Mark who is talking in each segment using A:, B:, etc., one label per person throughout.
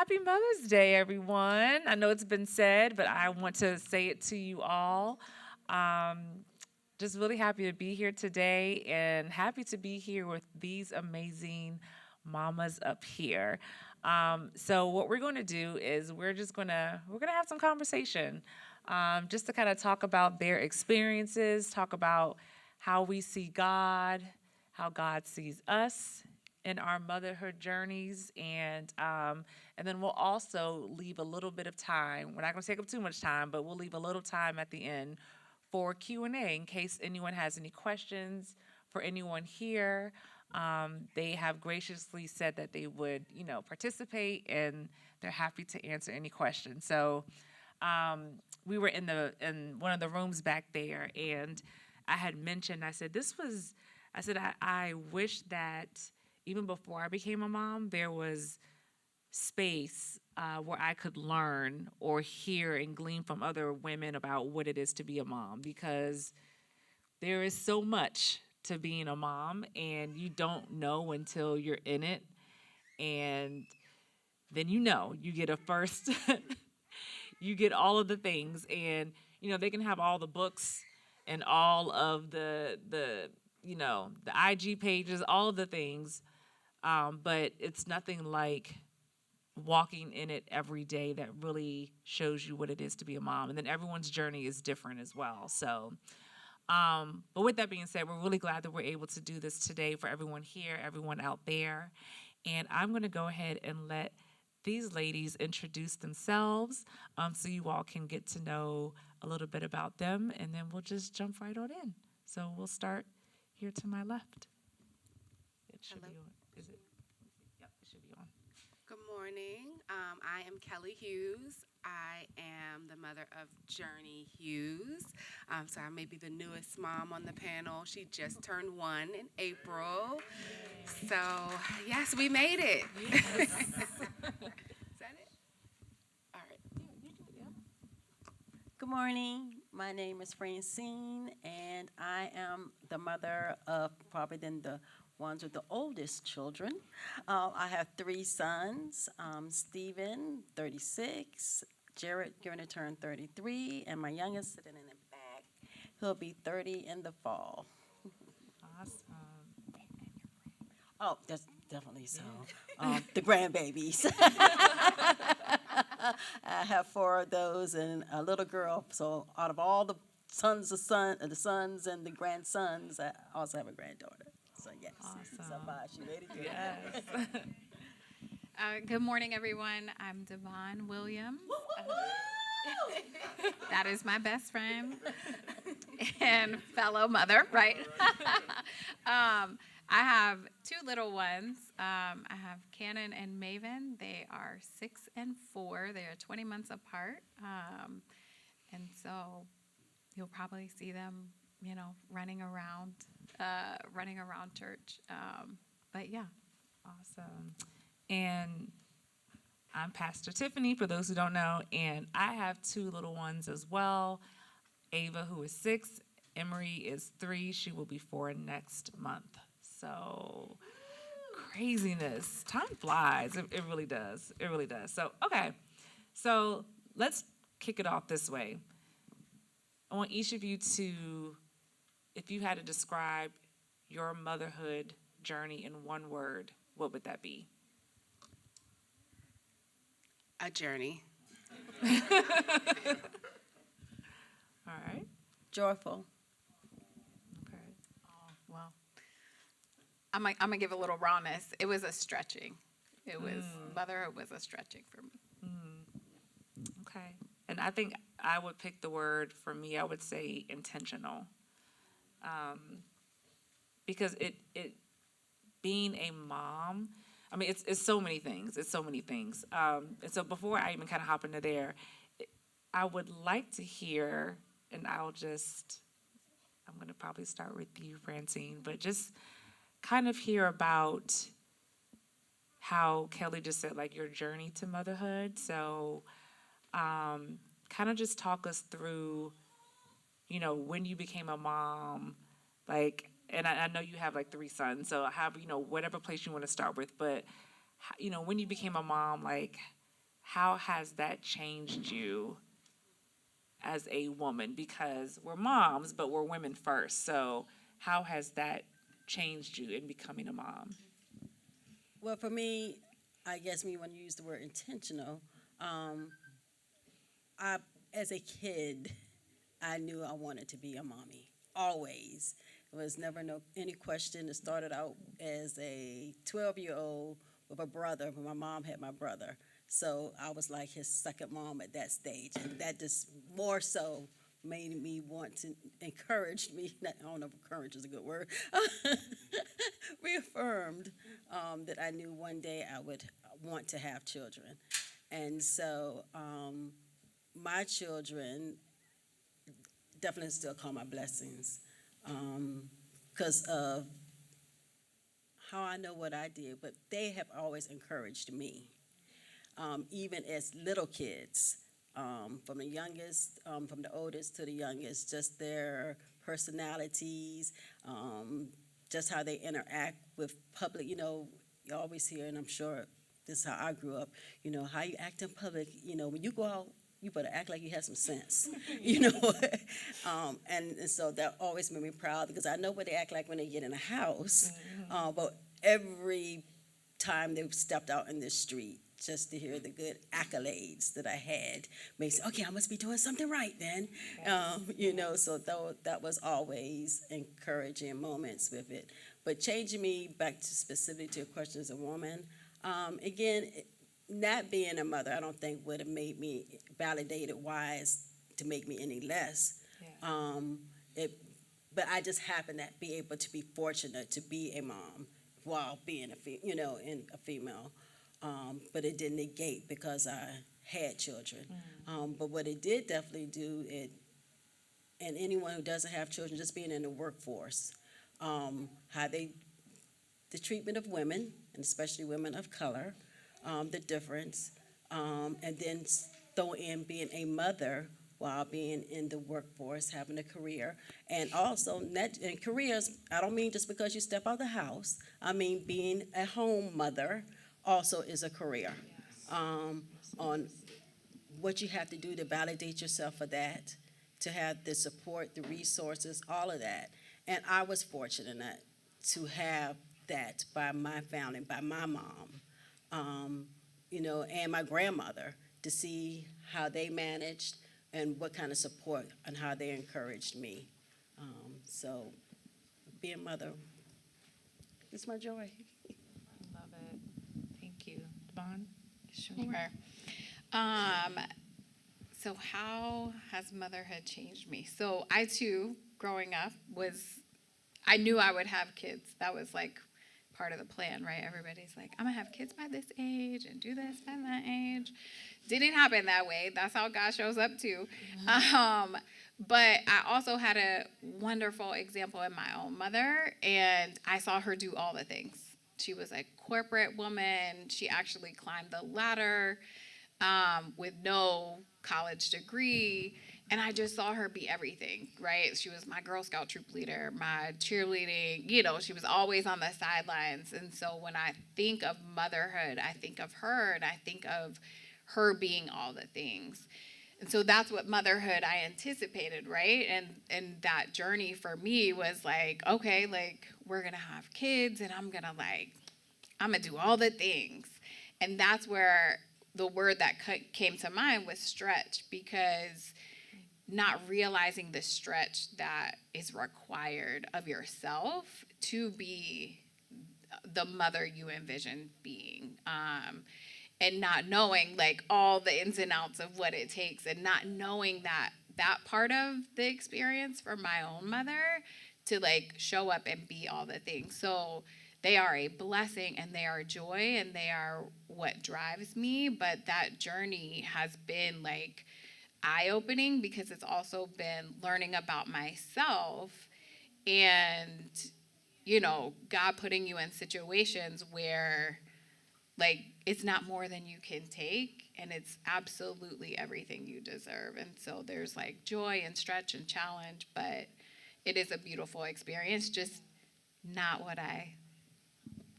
A: Happy Mother's Day, everyone. I know it's been said, but I want to say it to you all. Um, just really happy to be here today and happy to be here with these amazing mamas up here. So what we're going to do is we're gonna have some conversation, just to kind of talk about their experiences, talk about how we see God, how God sees us in our motherhood journeys, and then we'll also leave a little bit of time. We're not going to take up too much time, but we'll leave a little time at the end for Q&A in case anyone has any questions for anyone here. They have graciously said that they would, participate, and they're happy to answer any questions. So we were in one of the rooms back there, and I had mentioned, I said I wish that even before I became a mom, there was space where I could learn or hear and glean from other women about what it is to be a mom, because there is so much to being a mom, and you don't know until you're in it. And then you get a first, you get all of the things, and they can have all the books and all of the IG pages, all of the things, but it's nothing like walking in it every day that really shows you what it is to be a mom. And then everyone's journey is different as well. So, but with that being said, we're really glad that we're able to do this today for everyone here, everyone out there. And I'm going to go ahead and let these ladies introduce themselves, so you all can get to know a little bit about them, and then we'll just jump right on in. So we'll start here to my left. It should
B: Hello.
A: be on. Is it? Yep, it should be on.
B: Good morning. I am Kelly Hughes. I am the mother of Journey Hughes. So I may be the newest mom on the panel. She just turned 1 in April. So, yes, we made it. Is that it? All right.
C: Good morning. My name is Francine, and I am the mother of probably then the ones with the oldest children. I have 3 sons, Stephen, 36, Jared, going to turn 33, and my youngest sitting in the back. He'll be 30 in the fall.
A: Awesome.
C: Oh, that's definitely so. The grandbabies. I have 4 of those and a little girl. So out of all the the sons and the grandsons, I also have a granddaughter. So yes,
A: Awesome.
C: she made it.
A: Yes.
D: Good morning, everyone. I'm Devon Williams. That is my best friend and fellow mother, right? I have 2 little ones. I have Cannon and Maven. They are 6 and 4. They are 20 months apart. And so you'll probably see them, running around church. But yeah.
A: Awesome. And I'm Pastor Tiffany, for those who don't know, and I have 2 little ones as well. Ava, who is 6, Emery is 3. She will be 4 next month. So craziness. Time flies. It really does. It really does. So, okay. So let's kick it off this way. I want each of you to, if you had to describe your motherhood journey in one word, what would that be?
B: A journey.
A: All right.
C: Joyful.
A: Okay.
D: Oh, well, I'm gonna give a little rawness. It was a stretching. It was motherhood was a stretching for me.
A: Okay. And I think I would pick the word, for me, I would say intentional. Because it being a mom, I mean, it's so many things. It's so many things. And so before I even kind of hop into there, I would like to hear, and I'm going to probably start with you, Francine, but just kind of hear about how Kelly just said, like, your journey to motherhood. So kind of just talk us through, when you became a mom, like, and I know you have like 3 sons, so have, whatever place you want to start with, but, when you became a mom, like, how has that changed you as a woman? Because we're moms, but we're women first. So how has that changed you in becoming a mom?
C: Well, for me, I guess when you use the word intentional, I, as a kid, I knew I wanted to be a mommy. Always. It was never any question. It started out as a 12-year-old with a brother, when my mom had my brother. So I was like his second mom at that stage. And that just more so made me want to encourage me, I don't know if encourage is a good word, reaffirmed that I knew one day I would want to have children. And so my children definitely still call my blessings because of how I know what I did, but they have always encouraged me, even as little kids, from the oldest to the youngest, just their personalities, just how they interact with public. You always hear, and I'm sure this is how I grew up, how you act in public, when you go out, you better act like you have some sense, and so that always made me proud because I know what they act like when they get in a house, but every time they stepped out in the street, just to hear the good accolades that I had makes, okay, I must be doing something right then, so that was always encouraging moments with it. But changing me back to specifically to your question as a woman, again, not being a mother, I don't think would have made me validated wise to make me any less. Yeah. But I just happened to be able to be fortunate to be a mom while being a female. But it didn't negate because I had children. But what it did definitely do, and anyone who doesn't have children, just being in the workforce, the treatment of women, and especially women of color, the difference, and then throw in being a mother while being in the workforce, having a career, and also in careers. I don't mean just because you step out of the house. I mean being a home mother also is a career. On what you have to do to validate yourself for that, to have the support, the resources, all of that. And I was fortunate enough to have that by my family, by my mom, and my grandmother, to see how they managed and what kind of support and how they encouraged me. So being a mother is my joy.
D: Love it. Thank you. Devon? Sure. So how has motherhood changed me? So I too, growing up, I knew I would have kids. That was like part of the plan, right? Everybody's like, I'm gonna have kids by this age and do this by that age. Didn't happen that way. That's how God shows up too. But I also had a wonderful example in my own mother, and I saw her do all the things. She was a corporate woman. She actually climbed the ladder with no college degree. And I just saw her be everything, right? She was my Girl Scout troop leader, my cheerleading, she was always on the sidelines. And so when I think of motherhood, I think of her, and I think of her being all the things. And so that's what motherhood I anticipated, right? And that journey for me was like, okay, like we're gonna have kids, and I'm gonna do all the things. And that's where the word that came to mind was stretch, because not realizing the stretch that is required of yourself to be the mother you envision being, and not knowing like all the ins and outs of what it takes, and not knowing that part of the experience for my own mother to like show up and be all the things. So they are a blessing, and they are joy, and they are what drives me. But that journey has been like eye-opening, because it's also been learning about myself, and God putting you in situations where like it's not more than you can take, and it's absolutely everything you deserve. And so there's like joy and stretch and challenge, but it is a beautiful experience, just not what I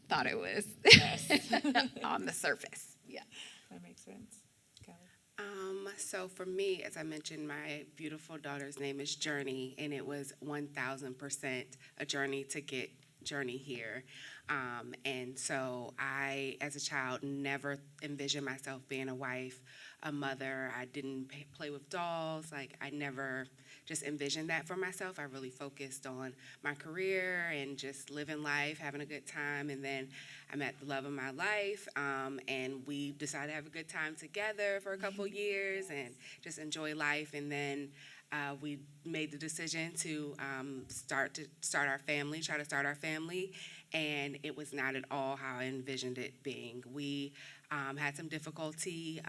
D: thought it was.
A: Yes.
D: On the surface. Yeah.
A: That makes sense.
B: So for me, as I mentioned, my beautiful daughter's name is Journey, and it was 1000% a journey to get Journey here. And so I, as a child, never envisioned myself being a wife, a mother. I didn't play with dolls. Like, I never just envisioned that for myself. I really focused on my career and just living life, having a good time. And then I met the love of my life, and we decided to have a good time together for a couple years and just enjoy life. And then we made the decision to start our family, try to start our family, and it was not at all how I envisioned it being. We had some difficulty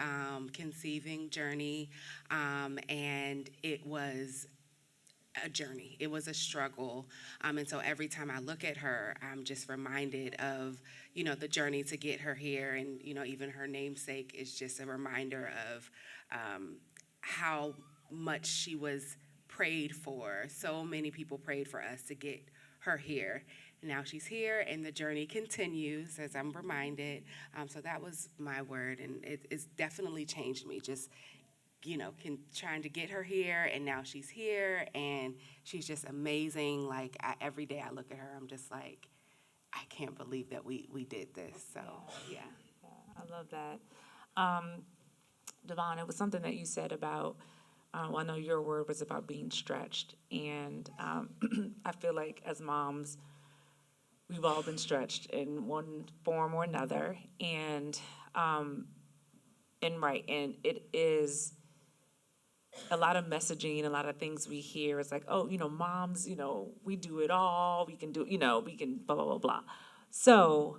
B: conceiving Journey, and it was a journey. It was a struggle. And so every time I look at her, I'm just reminded of, the journey to get her here. And, even her namesake is just a reminder of how much she was prayed for. So many people prayed for us to get her here. Now she's here, and the journey continues, as I'm reminded. So that was my word, and it's definitely changed me. Just trying to get her here, and now she's here, and she's just amazing. Like, every day I look at her, I'm just like, I can't believe that we did this. So, yeah.
A: I love that. Devon, it was something that you said about, well, I know your word was about being stretched. And I feel like as moms, we've all been stretched in one form or another. And and it is a lot of messaging, a lot of things we hear. It's like, oh, moms, we do it all. We can do, we can blah, blah, blah, blah. So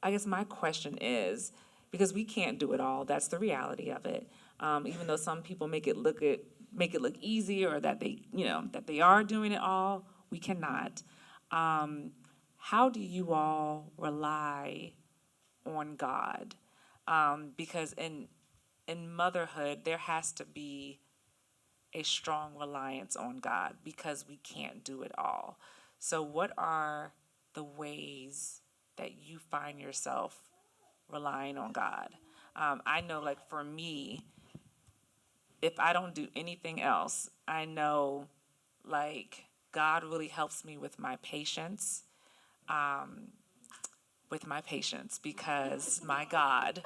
A: I guess my question is, because we can't do it all, that's the reality of it. Even though some people make it look easy, or that they are doing it all, we cannot. How do you all rely on God? Because in motherhood, there has to be a strong reliance on God, because we can't do it all. So what are the ways that you find yourself relying on God? I know, like, for me, if I don't do anything else, I know, like, God really helps me with my patience, because, my God,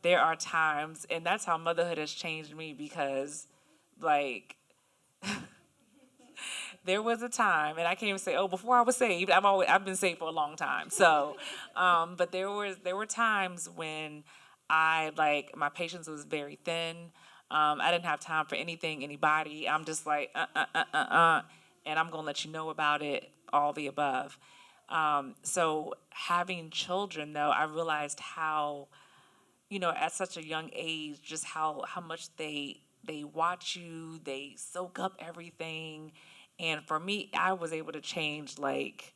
A: there are times, and that's how motherhood has changed me, because, like, there was a time, and I can't even say, oh, before I was saved, I've been saved for a long time. So, but there were times when my patience was very thin. I didn't have time for anything, anybody. I'm just like, and I'm gonna let you know about it, all the above. So having children, though, I realized how, at such a young age, just how much they watch you, they soak up everything. And for me, I was able to change, like,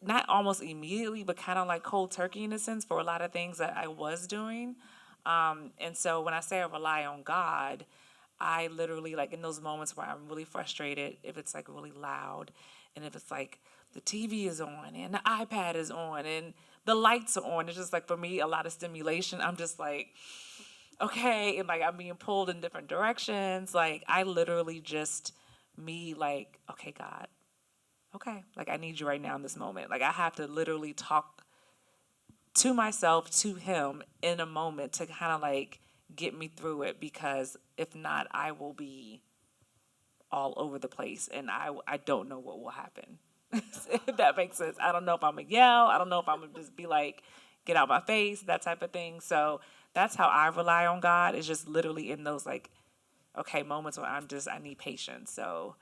A: not almost immediately, but kind of like cold turkey in a sense, for a lot of things that I was doing. And so when I say I rely on God, I literally, like, in those moments where I'm really frustrated, if it's like really loud, and if it's like the TV is on and the iPad is on and the lights are on, it's just like, for me, a lot of stimulation. I'm just like, okay, and like I'm being pulled in different directions. Like, I literally just, like, okay, God, okay, like, I need you right now in this moment. Like, I have to literally talk to myself, to him, in a moment, to kind of like get me through it, because if not, I will be all over the place, and I don't know what will happen. If that makes sense. I don't know if I'm gonna yell. I don't know if I'm gonna just be like, get out my face, that type of thing. So that's how I rely on God, is just literally in those, like, okay, moments where I need patience. So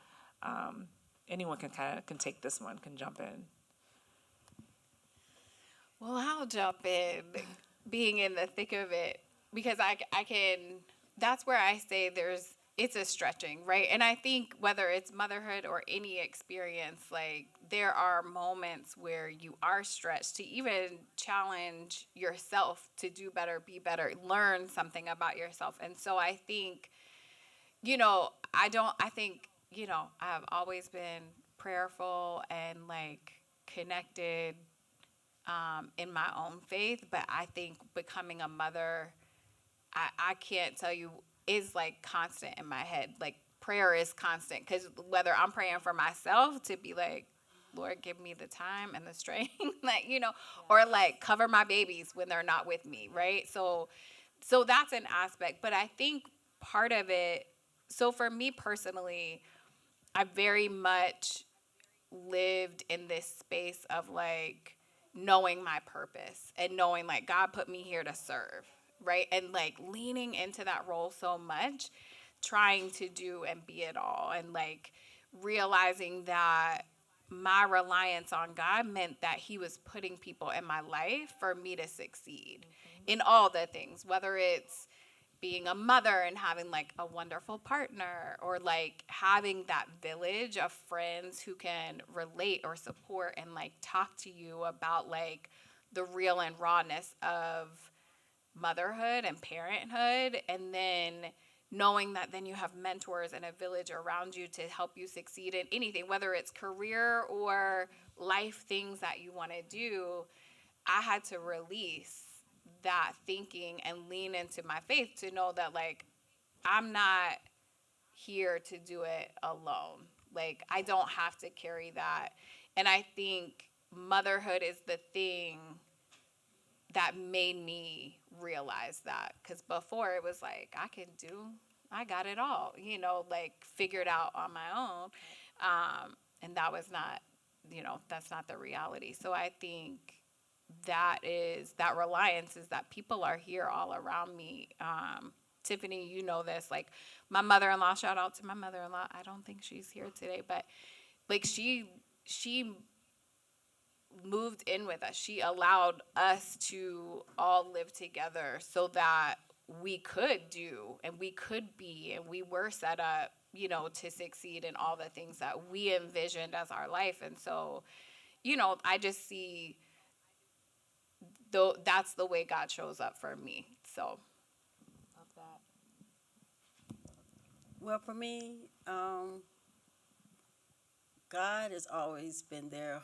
A: anyone can take this one, can jump in.
D: Well, I'll jump in, being in the thick of it, because I can, that's where I say it's a stretching, right? And I think whether it's motherhood or any experience, like, there are moments where you are stretched to even challenge yourself to do better, be better, learn something about yourself. And so I think, I think, I've always been prayerful and, like, connected in my own faith, but I think becoming a mother, I can't tell you, is like constant in my head. Like prayer is constant, because whether I'm praying for myself to be like, Lord, give me the time and the strength, like, or like cover my babies when they're not with me, right? So that's an aspect. But I think part of it, so for me personally, I very much lived in this space of like knowing my purpose and knowing like God put me here to serve, right? And like leaning into that role so much, trying to do and be it all, and like realizing that my reliance on God meant that He was putting people in my life for me to succeed in all the things, whether it's being a mother and having like a wonderful partner, or like having that village of friends who can relate or support and like talk to you about like the real and rawness of motherhood and parenthood. And then knowing that then you have mentors and a village around you to help you succeed in anything, whether it's career or life things that you want to do. I had to release that thinking and lean into my faith to know that like I'm not here to do it alone. Like I don't have to carry that. And I think motherhood is the thing that made me realize that, because before it was like I got it all, like figured out on my own. And that was not, that's not the reality. So I think that reliance is that people are here all around me. Tiffany, you know this, like my mother-in-law, shout out to my mother-in-law. I don't think she's here today, but like she moved in with us. She allowed us to all live together so that we could do and we could be and we were set up, to succeed in all the things that we envisioned as our life. And so, I just see though that's the way God shows up for me. So love that.
C: Well, for me, God has always been there,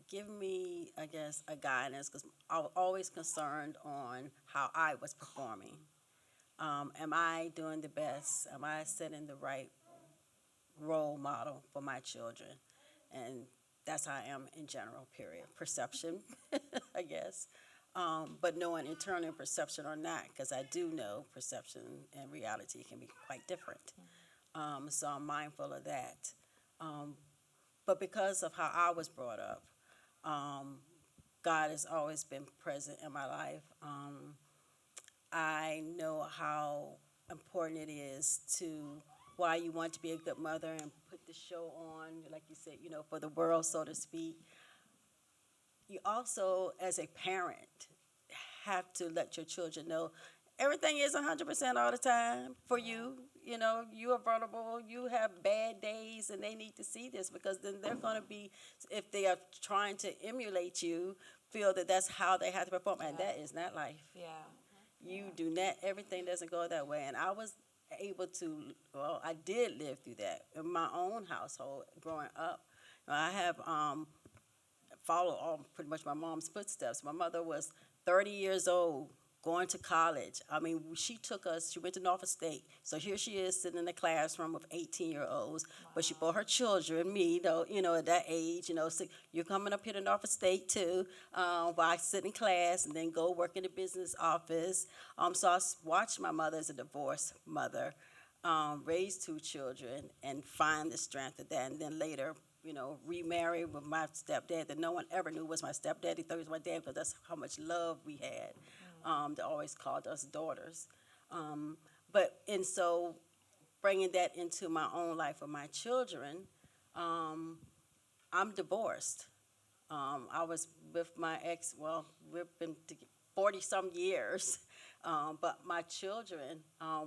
C: giving me, I guess, a guidance, because I was always concerned on how I was performing. Am I doing the best? Am I setting the right role model for my children? And that's how I am in general, period. Perception, I guess. But knowing internal and perception or not, because I do know perception and reality can be quite different. So I'm mindful of that. But because of how I was brought up, God has always been present in my life. I know how important it is to why you want to be a good mother and put the show on, like you said, for the world, so to speak. You also, as a parent, have to let your children know everything is 100% all the time for you. You are vulnerable, you have bad days, and they need to see this, because then they're going to be, if they are trying to emulate you, feel that that's how they have to perform, and that is not life.
D: Yeah.
C: You do not, everything doesn't go that way. And I was able to, well, I did live through that in my own household growing up. I have followed all pretty much my mom's footsteps. My mother was 30 years old, going to college. I mean, she went to Norfolk State. So here she is sitting in a classroom with 18-year-olds. But she brought her children, me, at that age, so you're coming up here to Norfolk State too, while I sit in class and then go work in the business office. So I watched my mother as a divorced mother, raise two children and find the strength of that. And then later, remarried with my stepdad that no one ever knew was my stepdad. He thought he was my dad because that's how much love we had. They always called us daughters. And so bringing that into my own life with my children, I'm divorced. I was with my ex, well, we've been 40-some years, but my children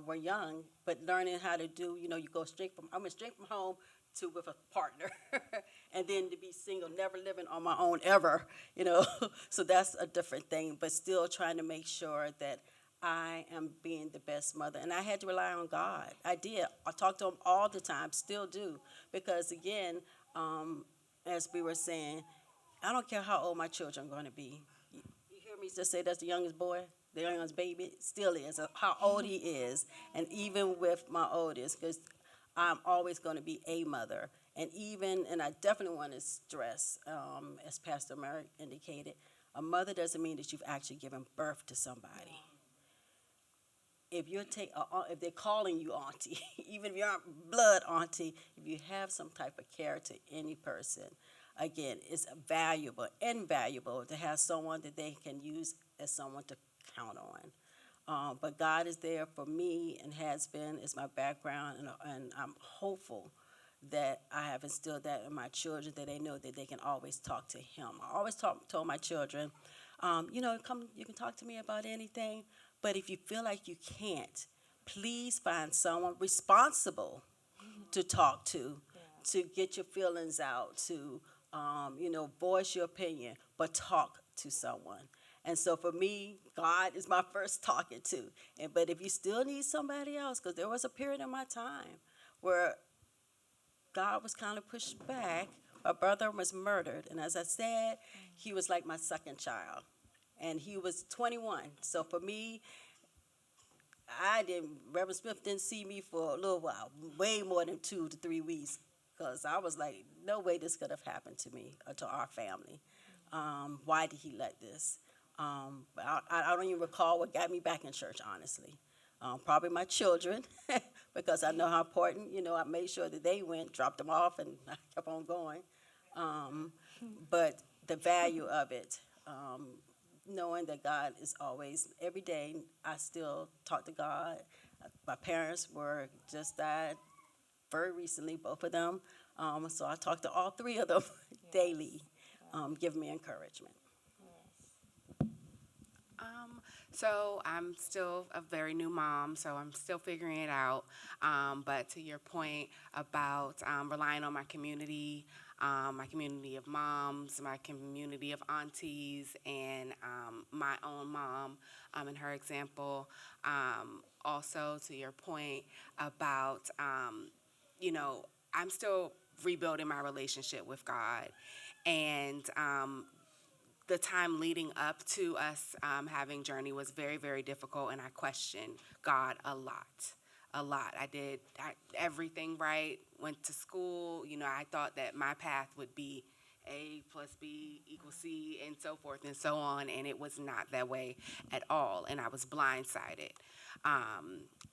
C: were young, but learning how to do, you go I went straight from home to with a partner, and then to be single, never living on my own ever, so that's a different thing, but still trying to make sure that I am being the best mother. And I had to rely on God. I did. I talk to him all the time, still do, because again, as we were saying, I don't care how old my children are going to be. You hear me just say that's the youngest boy? the youngest baby still is, how old he is, and even with my oldest, because I'm always going to be a mother. And I definitely want to stress, as Pastor Merrick indicated, a mother doesn't mean that you've actually given birth to somebody. If if they're calling you auntie, even if you aren't blood auntie, if you have some type of care to any person, again, it's valuable, invaluable to have someone that they can use as someone to count on. But God is there for me and has been, is my background, and I'm hopeful that I have instilled that in my children, that they know that they can always talk to Him. I always told my children, you can talk to me about anything, but if you feel like you can't, please find someone responsible to talk to get your feelings out, to voice your opinion, but talk to someone. And so for me, God is my first talking to. But if you still need somebody else, because there was a period in my time where God was kind of pushed back. My brother was murdered, and as I said, he was like my second child, and he was 21. So for me, Reverend Smith didn't see me for a little while, way more than 2 to 3 weeks, because I was like, no way this could have happened to me or to our family. Why did he let this? I don't even recall what got me back in church, honestly. Probably my children, because I know how important, I made sure that they went, dropped them off, and I kept on going. But the value of it, knowing that God is always, every day, I still talk to God. My parents were just died very recently, both of them. So I talk to all three of them daily, giving me encouragement.
B: So I'm still a very new mom, so I'm still figuring it out. But to your point about relying on my community of moms, my community of aunties, and my own mom and her example. Also, to your point about, I'm still rebuilding my relationship with God. And the time leading up to us having Journey was very, very difficult, and I questioned God a lot. I did everything right, went to school. I thought that my path would be A plus B equals C and so forth and so on, and it was not that way at all, and I was blindsided.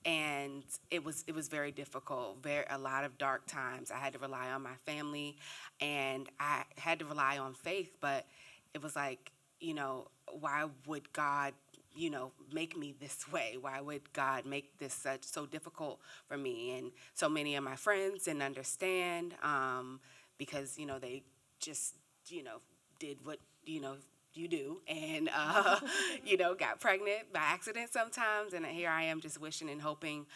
B: And it was very difficult, a lot of dark times. I had to rely on my family, and I had to rely on faith, but it was like, why would God, make me this way? Why would God make this so difficult for me? And so many of my friends didn't understand because, they just, did what, you do, and got pregnant by accident sometimes, and here I am just wishing and hoping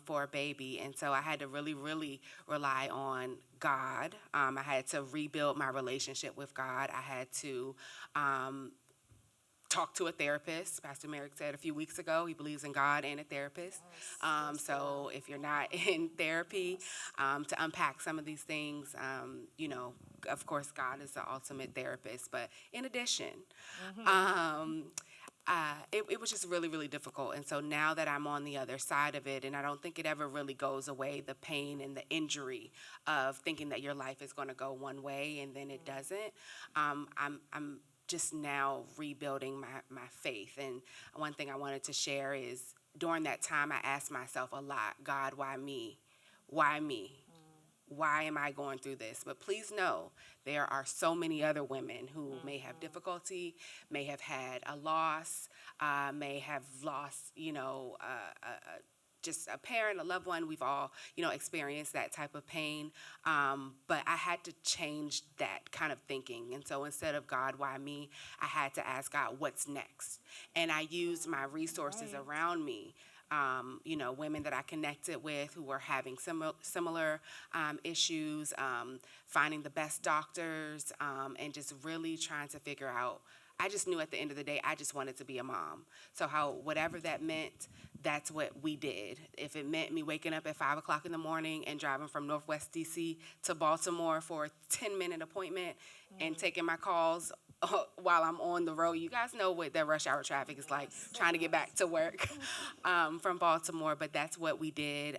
B: for a baby. And so I had to really, really rely on God. I had to rebuild my relationship with God. I had to talk to a therapist. Pastor Merrick said a few weeks ago he believes in God and a therapist. So if you're not in therapy to unpack some of these things, of course, God is the ultimate therapist. But in addition, it was just really, really difficult. And so now that I'm on the other side of it, and I don't think it ever really goes away, the pain and the injury of thinking that your life is going to go one way and then it doesn't, I'm just now rebuilding my faith. And one thing I wanted to share is during that time, I asked myself a lot, God, why me? Why me? Why am I going through this? But please know there are so many other women who may have difficulty, may have had a loss, may have lost, just a parent, a loved one. We've all, experienced that type of pain. But I had to change that kind of thinking. And so instead of God, why me? I had to ask God, what's next? And I used my resources around me. Women that I connected with who were having similar issues, finding the best doctors, and just really trying to figure out. I just knew at the end of the day, I just wanted to be a mom. So whatever that meant, that's what we did. If it meant me waking up at 5 o'clock in the morning and driving from Northwest DC to Baltimore for a 10-minute appointment and taking my calls while I'm on the road. You guys know what that rush hour traffic is like, trying to get back to work from Baltimore, but that's what we did,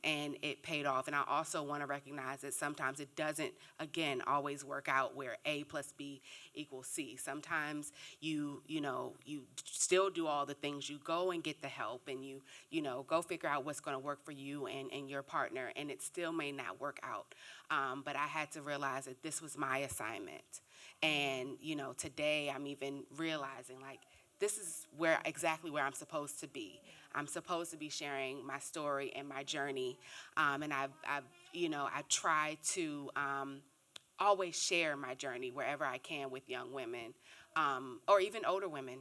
B: and it paid off. And I also want to recognize that sometimes it doesn't, again, always work out where A plus B equals C. Sometimes you still do all the things. You go and get the help, and you go figure out what's going to work for you and your partner, and it still may not work out. But I had to realize that this was my assignment. And, today I'm even realizing, like, this is exactly where I'm supposed to be. I'm supposed to be sharing my story and my journey. And I try to always share my journey wherever I can with young women, or even older women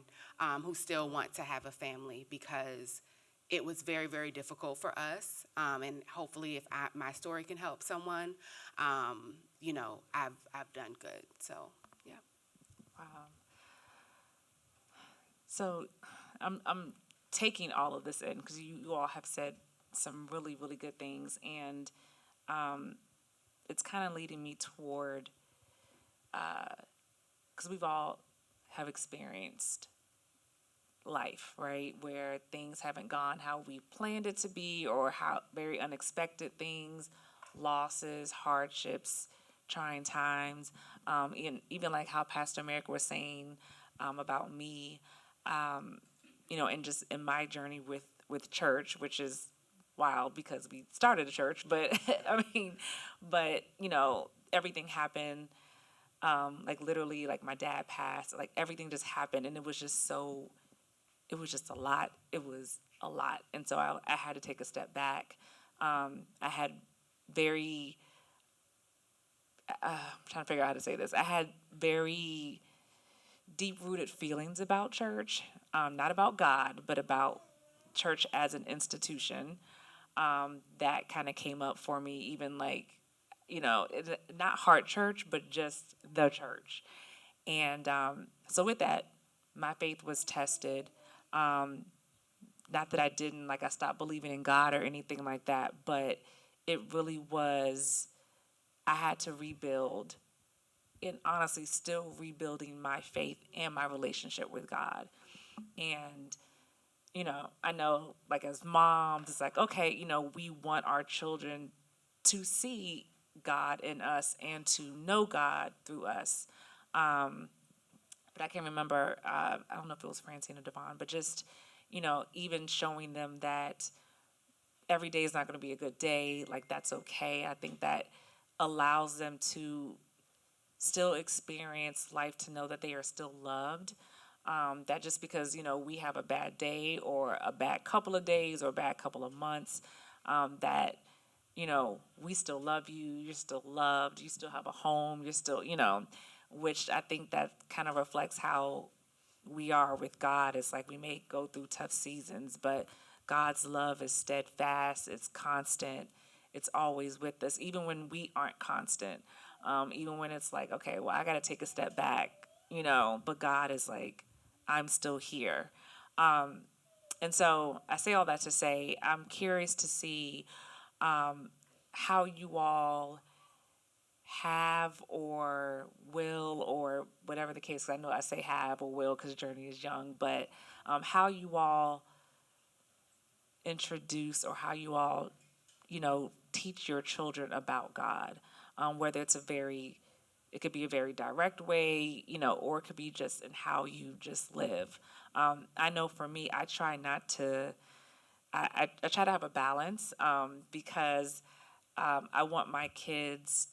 B: who still want to have a family, because it was very, very difficult for us. And hopefully, if my story can help someone, I've done good. So, yeah.
A: Wow. So I'm taking all of this in because you all have said some really, really good things. And it's kind of leading me toward, because we've all have experienced life, right? Where things haven't gone how we planned it to be, or how very unexpected things, losses, hardships, trying times, even like how Pastor Merrick was saying about me, and just in my journey with church, which is wild because we started a church, but everything happened, like literally, like my dad passed, like everything just happened, and it was just a lot. It was a lot. And so I had to take a step back. I had very, I'm trying to figure out how to say this. I had very deep-rooted feelings about church, not about God, but about church as an institution. That kind of came up for me, even like, not Heart Church, but just the church. And so with that, my faith was tested. Not that I stopped believing in God or anything like that, but it really was, I had to rebuild, and honestly still rebuilding my faith and my relationship with God. And, I know, like, as moms, it's like, okay, we want our children to see God in us and to know God through us. But I can remember, I don't know if it was Francine or Devon, but just, even showing them that every day is not going to be a good day, like that's okay. I think that allows them to still experience life, to know that they are still loved. That just because, we have a bad day or a bad couple of days or a bad couple of months, that, we still love you, you're still loved, you still have a home, you're still, which I think that kind of reflects how we are with God. It's like we may go through tough seasons, but God's love is steadfast, it's constant, it's always with us, even when we aren't constant. Even when it's like, okay, well, I got to take a step back, but God is like, I'm still here. And so I say all that to say, I'm curious to see how you all have or will, or whatever the case, 'cause I know I say have or will because Journey is young, but how you all introduce, or how you all, teach your children about God, whether it could be a very direct way, or it could be just in how you just live. I know for me, I try not to, I try to have a balance, because I want my kids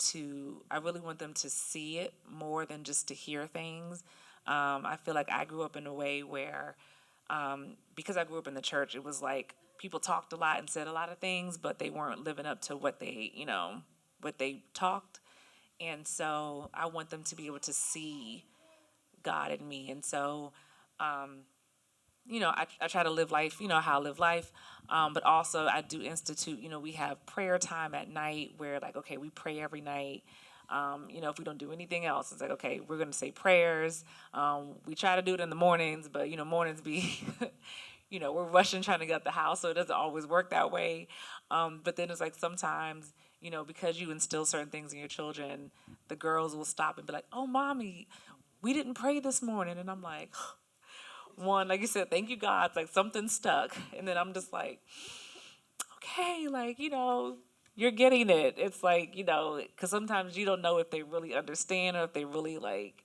A: I really want them to see it more than just to hear things. I feel like I grew up in a way where, because I grew up in the church, it was like people talked a lot and said a lot of things, but they weren't living up to what they talked. And so I want them to be able to see God in me. And so, I try to live life, how I live life. But also I do institute, we have prayer time at night where, like, okay, we pray every night. If we don't do anything else, it's like, okay, we're going to say prayers. We try to do it in the mornings, but, mornings be, we're rushing trying to get out the house, so it doesn't always work that way. But then it's like sometimes, because you instill certain things in your children, the girls will stop and be like, oh, mommy, we didn't pray this morning. And I'm like, one, like you said, thank you, God. It's like something stuck. And then I'm just like, okay, like, you're getting it. It's like, because sometimes you don't know if they really understand or if they really like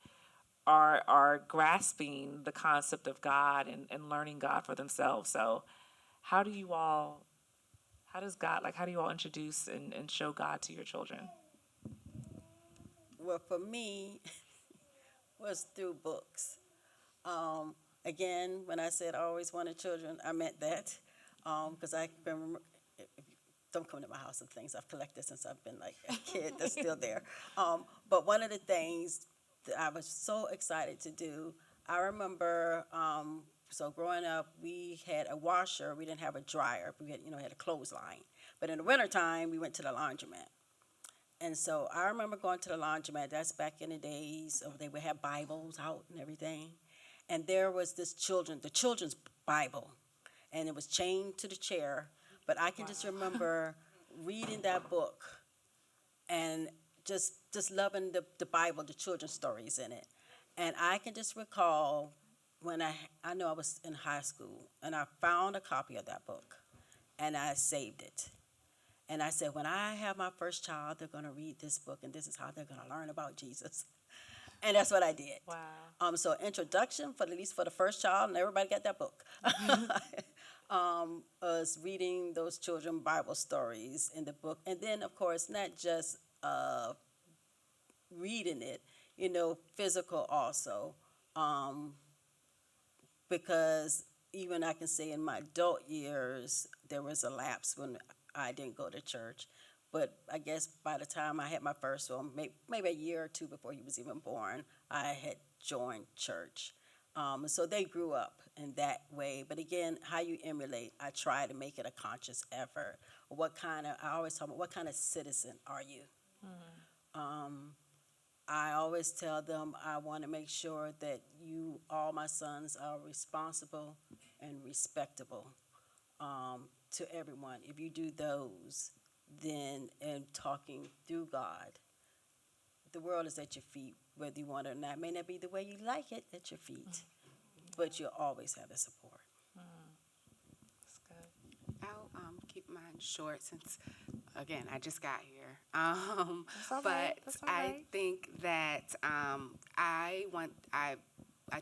A: are grasping the concept of God and learning God for themselves. So how do you all, how do you all introduce and show God to your children?
C: Well, for me, was through books. Again, when I said I always wanted children, I meant that because I can remember. Don't come to my house and things I've collected since I've been like a kid. That's still there. But one of the things that I was so excited to do, I remember. So growing up, we had a washer. We didn't have a dryer. We had a clothesline. But in the wintertime, we went to the laundromat. And so I remember going to the laundromat. That's back in the days of they would have Bibles out and everything. And there was the children's Bible, and it was chained to the chair. But I can just remember reading that book and just loving the Bible, the children's stories in it. And I can just recall when I know I was in high school, and I found a copy of that book, and I saved it. And I said, when I have my first child, they're going to read this book, and this is how they're going to learn about Jesus. And that's what I did.
A: Wow.
C: So introduction for at least for the first child, and everybody got that book. Was reading those children Bible stories in the book, and then of course not just reading it, physical also, because even I can say in my adult years there was a lapse when I didn't go to church. But I guess by the time I had my first one, maybe a year or two before he was even born, I had joined church. So they grew up in that way. But again, how you emulate, I try to make it a conscious effort. I always talk about what kind of citizen are you? I always tell them I want to make sure that all my sons, are responsible and respectable to everyone. If you do those, then and talking through God, the world is at your feet, whether you want it or not. It may not be the way you like it at your feet, but you'll always have the support.
A: That's good.
B: I'll keep mine short since, again, I just got here.
A: That's all
B: But
A: right. That's all
B: I
A: right.
B: think that I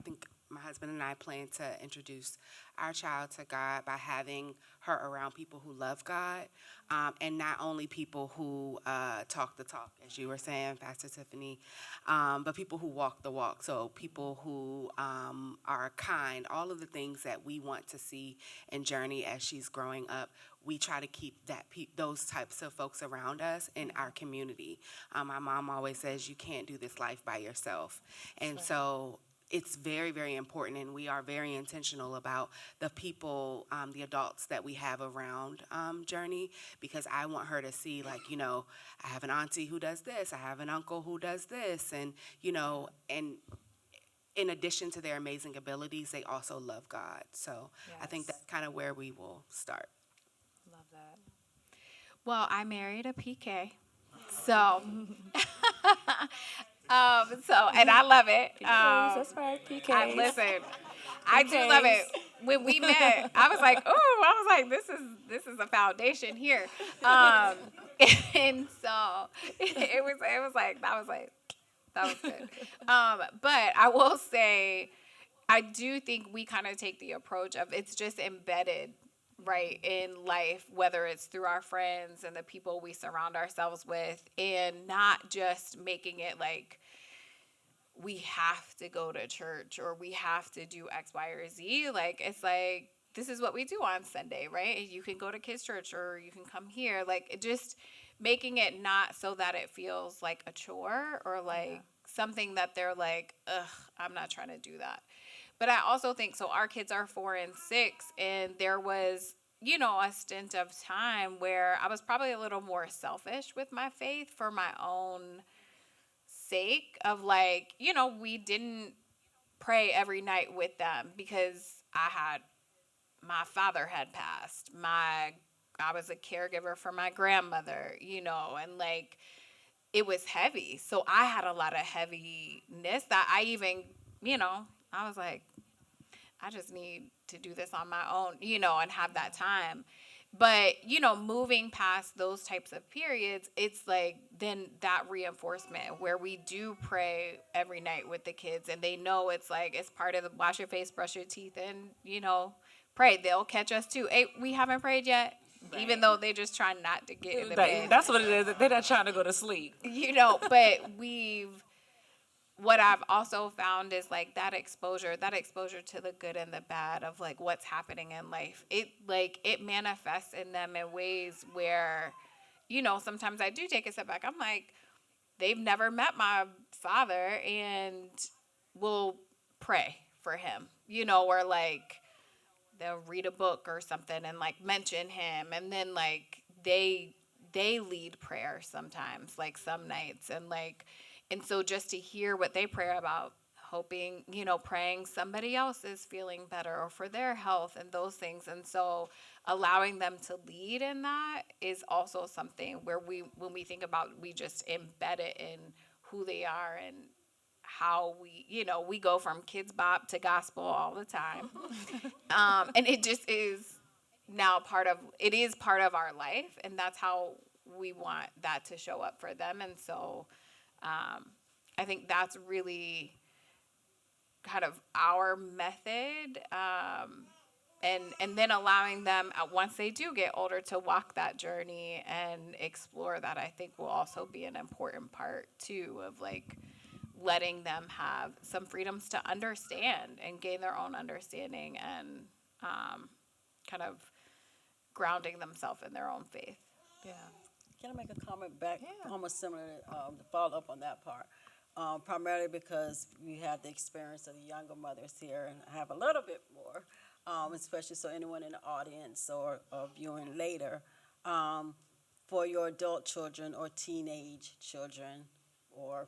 B: think my husband and I plan to introduce our child to God by having her around people who love God, and not only people who talk the talk, as you were saying, Pastor Tiffany, but people who walk the walk. So people who are kind, all of the things that we want to see in Journey as she's growing up. We try to keep those types of folks around us in our community. My mom always says you can't do this life by yourself, and so it's very, very important, and we are very intentional about the people, the adults that we have around Journey, because I want her to see, like, I have an auntie who does this, I have an uncle who does this, and, and in addition to their amazing abilities, they also love God. So I think
A: Yes.
B: that's kind of where we will start.
A: Love that.
D: Well, I married a PK, so and I love it.
A: PKs, that's right. PKs.
D: Listen, I do love it. When we met, I was like, "Ooh!" I was like, "This is a foundation here," and so it was like that was good. But I will say, I do think we kind of take the approach of it's just embedded, right, in life, whether it's through our friends and the people we surround ourselves with, and not just making it like we have to go to church or we have to do X, Y, or Z. Like, it's like, this is what we do on Sunday, right? You can go to kids' church or you can come here. Like, it just making it not so that it feels like a chore or like something that they're like, ugh, I'm not trying to do that. But I also think, so our kids are 4 and 6, and there was, a stint of time where I was probably a little more selfish with my faith for my own sake of like, we didn't pray every night with them because my father had passed. I was a caregiver for my grandmother, and like it was heavy. So I had a lot of heaviness that I even, I was like, I just need to do this on my own, and have that time. But, moving past those types of periods, it's like then that reinforcement where we do pray every night with the kids and they know it's like it's part of the wash your face, brush your teeth, and, pray. They'll catch us too. Hey, we haven't prayed yet. Even though they just try not to get in the bed.
A: That's what it is. They're not trying to go to sleep.
D: But what I've also found is like that exposure to the good and the bad of like what's happening in life. It manifests in them in ways where, sometimes I do take a step back. I'm like, they've never met my father and will pray for him, or like they'll read a book or something and like mention him. And then like they lead prayer sometimes, like some nights, and so just to hear what they pray about, hoping, praying somebody else is feeling better or for their health and those things. And so allowing them to lead in that is also something where when we think about, we just embed it in who they are and how we go from Kids Bop to gospel all the time. And it just is now part of our life. And that's how we want that to show up for them. And so, I think that's really kind of our method, and then allowing them, once they do get older, to walk that journey and explore that. I think will also be an important part too of like letting them have some freedoms to understand and gain their own understanding and kind of grounding themselves in their own faith.
A: Yeah.
C: Can I make a comment back,
A: Yeah.
C: almost similar to follow up on that part? Primarily because we have the experience of the younger mothers here, and I have a little bit more, especially so anyone in the audience or viewing later, for your adult children or teenage children or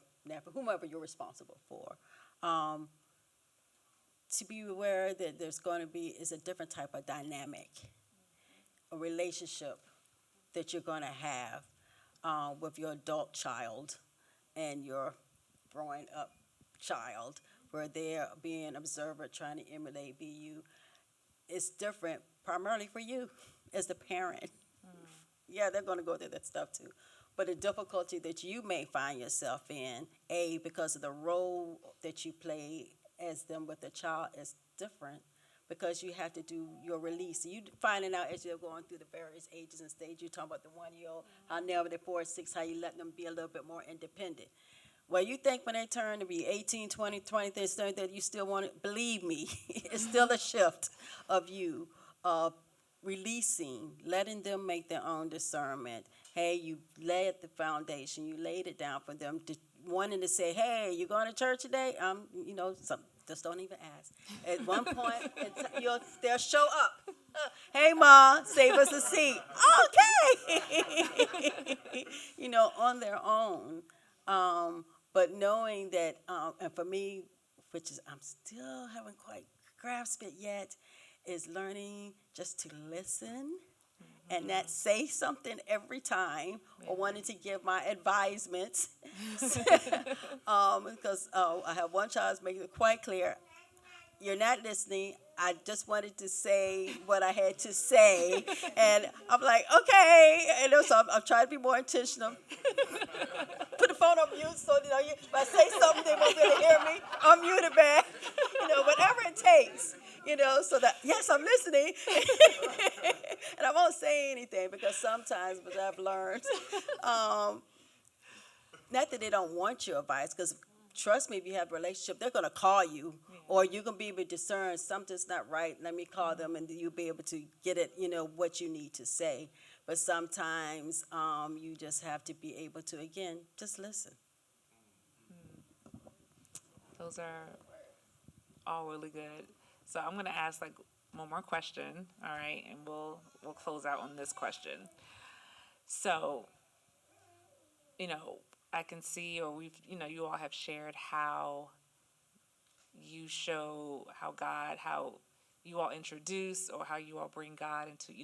C: whomever you're responsible for, to be aware that there's going to be is a different type of dynamic, a relationship that you're going to have with your adult child and your growing up child, where they're being observer, trying to emulate, be you. It's different primarily for you as the parent. Yeah, they're going to go through that stuff too. But the difficulty that you may find yourself in, because of the role that you play as them with the child, is different because you have to do your release. You finding out as you're going through the various ages and stages. You're talking about the 1-year-old, how now they're 4 or 6, how you let them be a little bit more independent. Well, you think when they turn to be 18, 20, 23, 30, that you still want it, believe me, it's still a shift of you, releasing, letting them make their own discernment. Hey, you laid the foundation, you laid it down for them, wanting to say, hey, you going to church today? Just don't even ask. At one point, they'll show up. Hey, Ma, save us a seat. Okay. On their own. But knowing that, and for me, which is I'm still haven't quite grasped it yet, is learning just to listen and not say something every time or wanting to give my advisements. Because I have one child making it quite clear, you're not listening. I just wanted to say what I had to say. And I'm like, okay. So I'm trying to be more intentional. Put the phone on mute so if I say something, they won't be able to hear me. Unmute it back. Whatever it takes. So that, yes, I'm listening. And I won't say anything because sometimes, but I've learned, not that they don't want your advice, because trust me, if you have a relationship, they're going to call you, or you're going to be able to discern something's not right. Let me call them, and you'll be able to get it, what you need to say. But sometimes you just have to be able to, again, just listen.
A: Those are all really good. So I'm going to ask like one more question, all right, and we'll close out on this question. So, I can see, or you all have shared how you show how you all introduce, or how you all bring God into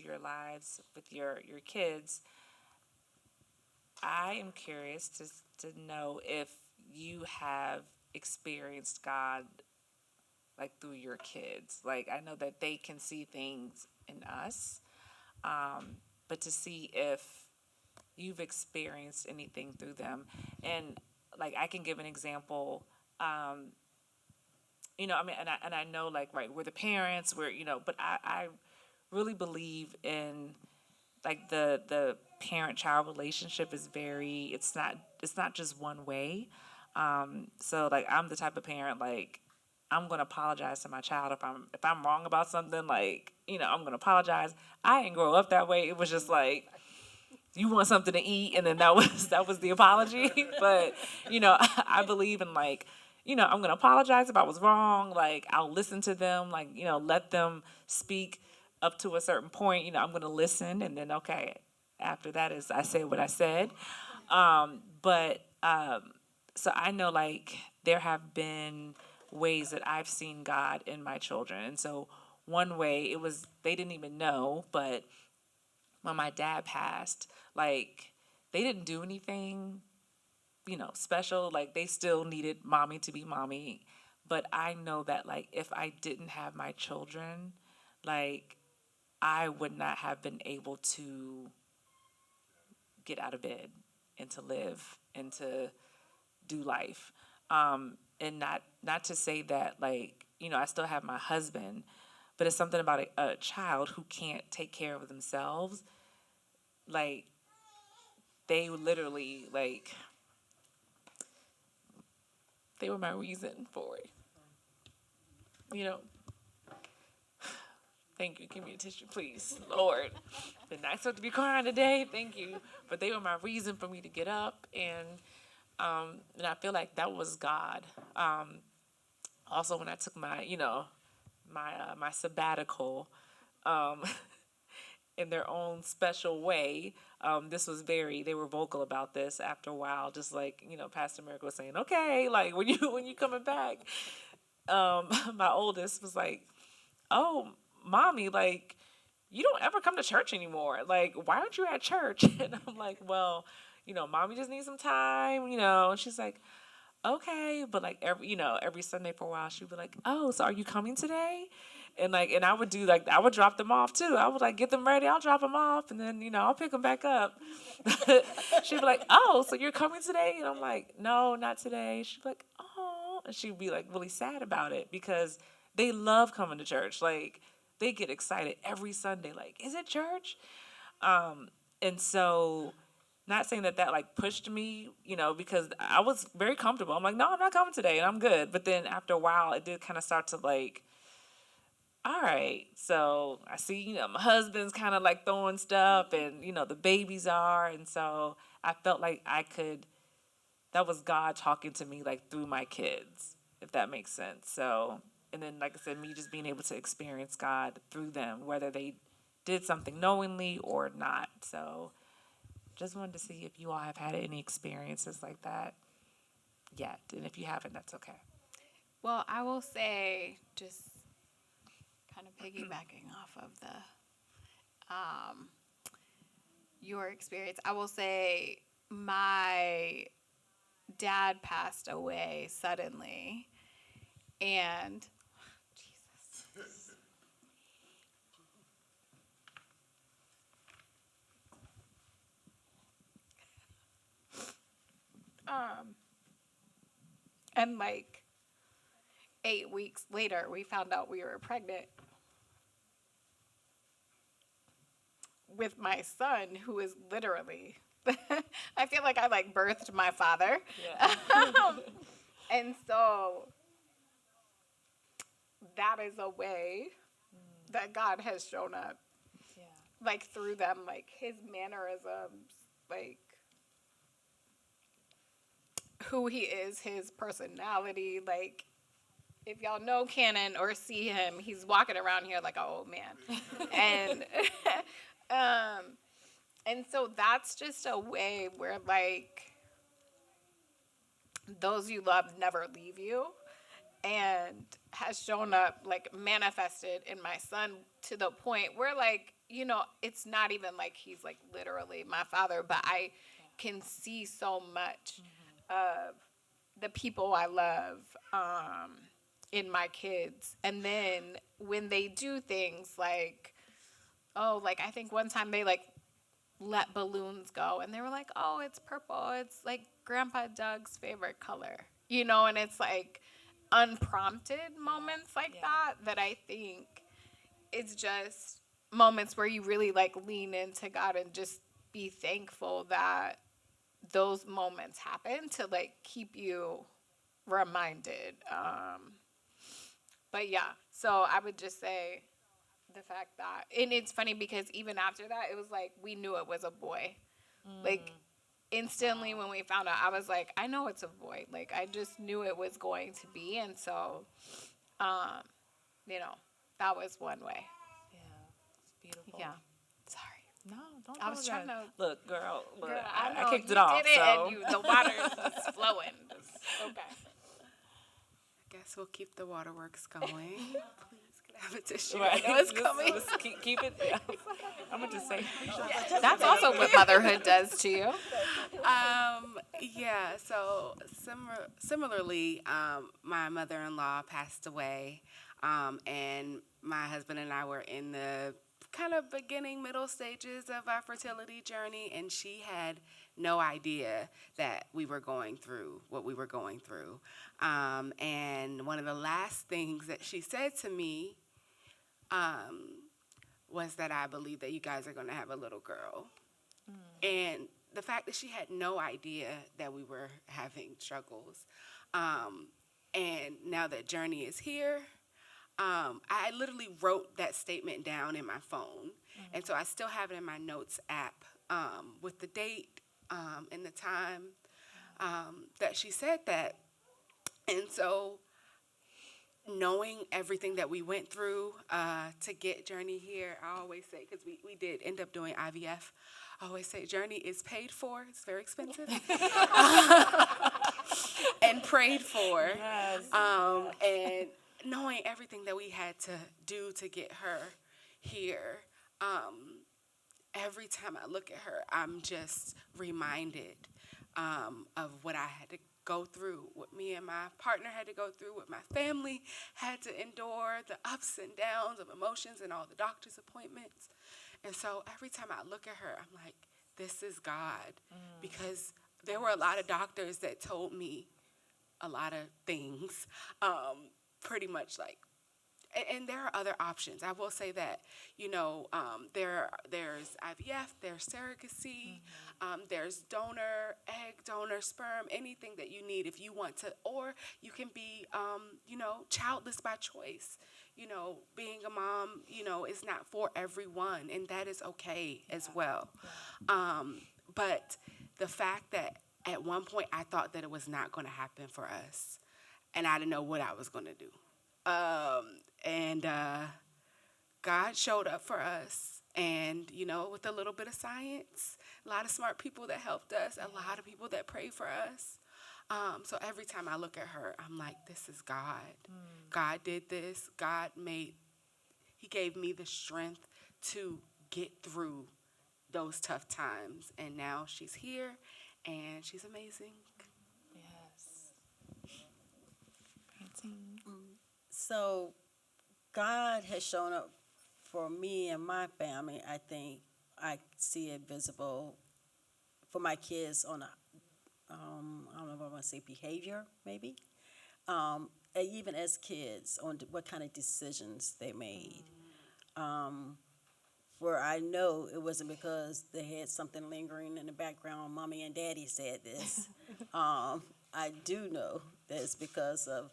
A: your lives with your kids. I am curious to know if you have experienced God like through your kids. Like I know that they can see things in us, but to see if you've experienced anything through them. And like I can give an example. I mean, and I know like right, we're the parents, but I really believe in like the parent child relationship is very it's not just one way. So like I'm the type of parent like I'm gonna apologize to my child if I'm wrong about something, like I'm gonna apologize. I didn't grow up that way. It was just like you want something to eat, and then that was the apology. But I believe in like I'm gonna apologize if I was wrong. Like I'll listen to them, like let them speak up to a certain point. I'm gonna listen, and then okay, after that is I say what I said. But so I know like there have been ways that I've seen God in my children, and so one way it was they didn't even know, but when my dad passed, like they didn't do anything, special. Like they still needed mommy to be mommy. But I know that like if I didn't have my children, like I would not have been able to get out of bed and to live and to do life. And not to say that like, I still have my husband, but it's something about a child who can't take care of themselves. Like they literally like they were my reason for it. You know. Thank you. Give me a tissue, please. Lord. Been nice enough to be crying today. Thank you. But they were my reason for me to get up, and I feel like that was God. Also, when I took my sabbatical, um, in their own special way. They were vocal about this after a while, just like, Pastor Merrick was saying, okay, like when you coming back, my oldest was like, oh, mommy, like, you don't ever come to church anymore. Like, why aren't you at church? And I'm like, well, mommy just needs some time, and she's like, okay, but like every Sunday for a while she'd be like, oh, so are you coming today? And I would do like I would drop them off too. I would like get them ready, I'll drop them off, and then I'll pick them back up. She'd be like, oh, so you're coming today? And I'm like, no, not today. She'd be like, oh, and she'd be like really sad about it because they love coming to church. Like they get excited every Sunday. Like, is it church? And so not saying that like pushed me, because I was very comfortable. I'm like, no, I'm not coming today, and I'm good. But then after a while, it did kind of start to like, all right, so I see, my husband's kind of like throwing stuff, and the babies are, and so I felt like that was God talking to me like through my kids, if that makes sense. So, and then like I said, me just being able to experience God through them, whether they did something knowingly or not. So. Just wanted to see if you all have had any experiences like that yet. And if you haven't, that's okay.
D: Well, I will say, just kind of piggybacking off of your experience, I will say my dad passed away suddenly, and Jesus. And like 8 weeks later, we found out we were pregnant with my son, who is literally, I feel like I like birthed my father.
A: Yeah.
D: And so that is a way that God has shown up,
A: Yeah.
D: like through them, like his mannerisms, like who he is, his personality. Like, if y'all know Cannon or see him, he's walking around here like an old man. and and so that's just a way where like those you love never leave you, and has shown up, like manifested in my son to the point where like, it's not even like he's like literally my father, but can see so much of the people I love in my kids. And then when they do things like, oh, like I think one time they like let balloons go and they were like, oh, it's purple. It's like Grandpa Doug's favorite color, you know, and it's like unprompted moments like that I think it's just moments where you really like lean into God and just be thankful that those moments happen to like keep you reminded. But yeah, so I would just say the fact that, and it's funny because even after that, it was like we knew it was a boy. Like instantly when we found out, I was like, I know it's a boy. Like I just knew it was going to be, and so, you know, that was one way.
A: Yeah, it's beautiful.
D: Yeah. Sorry.
A: No, don't.
D: I was trying to.
A: Look, girl. Look,
D: Girl,
A: I
D: know,
A: kicked
D: you
A: it off.
D: did it,
A: So
D: and the water is flowing. Okay.
B: I guess we'll keep the waterworks going. Please can I have a tissue?
A: right.
B: I know it's
A: Just-
B: coming.
A: just keep it. I'm gonna just say.
D: That's also what motherhood does to you.
B: Yeah, so similarly, my mother-in-law passed away, and my husband and I were in the kind of beginning, middle stages of our fertility journey, and she had no idea that we were going through what we were going through. And one of the last things that she said to me was that I believe that you guys are going to have a little girl. And the fact that she had no idea that we were having struggles. And now that Journey is here, I literally wrote that statement down in my phone. And so I still have it in my notes app with the date and the time that she said that. And so knowing everything that we went through to get Journey here, I always say, because we did end up doing IVF, I always say Journey is paid for. It's very expensive. And prayed for.
A: Yes.
B: And knowing everything that we had to do to get her here, every time I look at her, I'm just reminded of what I had to go through, what me and my partner had to go through, what my family had to endure, the ups and downs of emotions and all the doctor's appointments. And so every time I look at her, I'm like, this is God. Because there were a lot of doctors that told me a lot of things, pretty much like, and there are other options. I will say that, you know, there's IVF, there's surrogacy, there's donor, egg donor, sperm, anything that you need if you want to, or you can be, you know, childless by choice. You know, being a mom, you know, is not for everyone, and that is okay as well. But the fact that at one point I thought that it was not going to happen for us, and I didn't know what I was going to do. And God showed up for us, and, you know, with a little bit of science, a lot of smart people that helped us, a lot of people that prayed for us. So every time I look at her, I'm like, this is God. God did this. He gave me the strength to get through those tough times. And now she's here, and she's amazing.
A: Yes.
C: So God has shown up for me and my family. I think I see it visible for my kids on a, I don't know if I want to say behavior, maybe. And even as kids, on what kind of decisions they made. Where I know it wasn't because they had something lingering in the background, mommy and daddy said this. I do know that it's because of,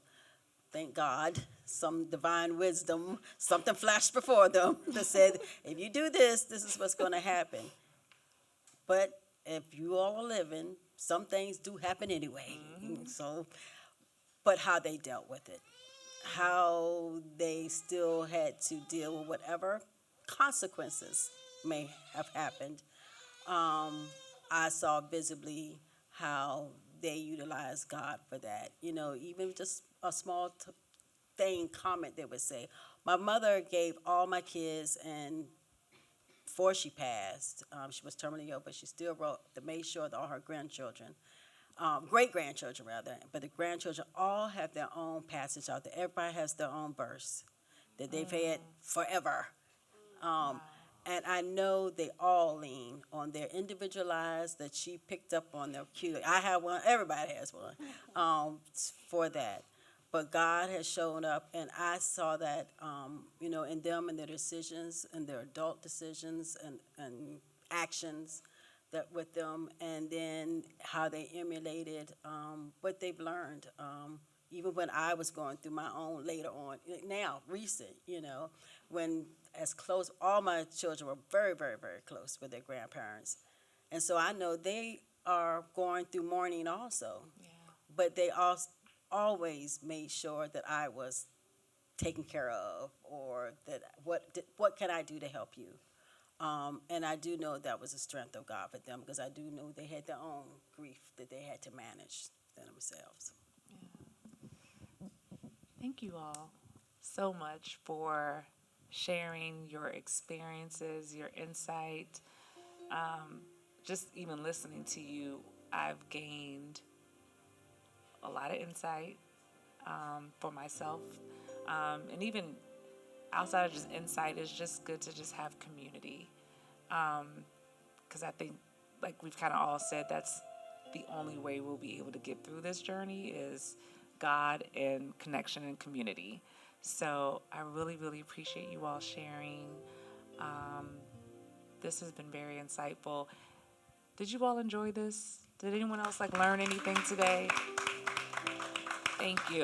C: thank God, some divine wisdom, something flashed before them that said, if you do this, this is what's going to happen. But if you all are living, some things do happen anyway. So, but how they dealt with it, how they still had to deal with whatever consequences may have happened. I saw visibly how they utilized God for that. You know, even just a small comment they would say. My mother gave all my kids and before she passed. She was terminally ill, but she still made sure that all her grandchildren, great grandchildren rather, but the grandchildren all have their own passage out there. Everybody has their own verse that they've had forever. And I know they all lean on their individual lives that she picked up on their cue. I have one, everybody has one for that. But God has shown up, and I saw that, in them and their decisions and their adult decisions and actions that with them, and then how they emulated what they've learned. Even when I was going through my own later on, now, recent, when as close, all my children were very, very, very close with their grandparents. And so I know they are going through mourning also.
A: Yeah.
C: But they always made sure that I was taken care of, or that what can I do to help you? And I do know that was a strength of God for them, because I do know they had their own grief that they had to manage themselves.
A: Thank you all so much for sharing your experiences, your insight. Just even listening to you, I've gained a lot of insight for myself. And even outside of just insight, it's just good to just have community. Because I think, like we've kind of all said, that's the only way we'll be able to get through this journey is God and connection and community. So I really, really appreciate you all sharing. This has been very insightful. Did you all enjoy this? Did anyone else learn anything today? Thank you.